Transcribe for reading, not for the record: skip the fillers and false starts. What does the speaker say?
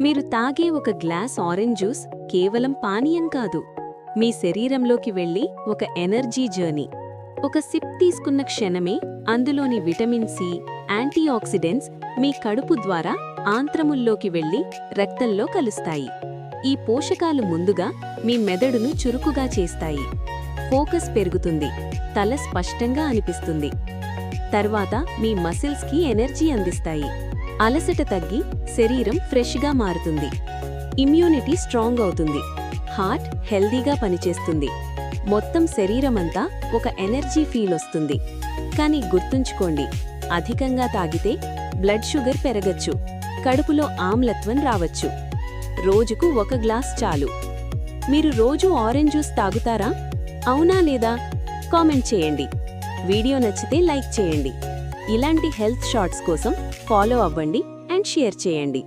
మీరు తాగే ఒక గ్లాస్ ఆరెంజ్ జ్యూస్ కేవలం పానీయం కాదు, మీ శరీరంలోకి వెళ్లి ఒక ఎనర్జీ జర్నీ. ఒక సిప్ తీసుకున్న క్షణమే అందులోని విటమిన్ సి, యాంటీఆక్సిడెంట్స్ మీ కడుపు ద్వారా ఆంత్రముల్లోకి వెళ్లి రక్తంలో కలుస్తాయి. ఈ పోషకాలు ముందుగా మీ మెదడును చురుకుగా చేస్తాయి. ఫోకస్ పెరుగుతుంది, తల స్పష్టంగా అనిపిస్తుంది. తర్వాత మీ మసిల్స్కి ఎనర్జీ అందిస్తాయి. అలసట తగ్గి శరీరం ఫ్రెష్గా మారుతుంది. ఇమ్యూనిటీ స్ట్రాంగ్ అవుతుంది. హార్ట్ హెల్దీగా పనిచేస్తుంది. మొత్తం శరీరమంతా ఒక ఎనర్జీ ఫీల్ వస్తుంది. కానీ గుర్తుంచుకోండి, అధికంగా తాగితే బ్లడ్ షుగర్ పెరగచ్చు, కడుపులో ఆమ్లత్వం రావచ్చు. రోజుకు ఒక గ్లాస్ చాలు. మీరు రోజూ ఆరెంజ్ జ్యూస్ తాగుతారా? అవునా లేదా? కామెంట్ చేయండి. వీడియో నచ్చితే లైక్ చేయండి. ఇలాంటి హెల్త్ షార్ట్స్ కోసం ఫాలో అవ్వండి అండ్ షేర్ చేయండి.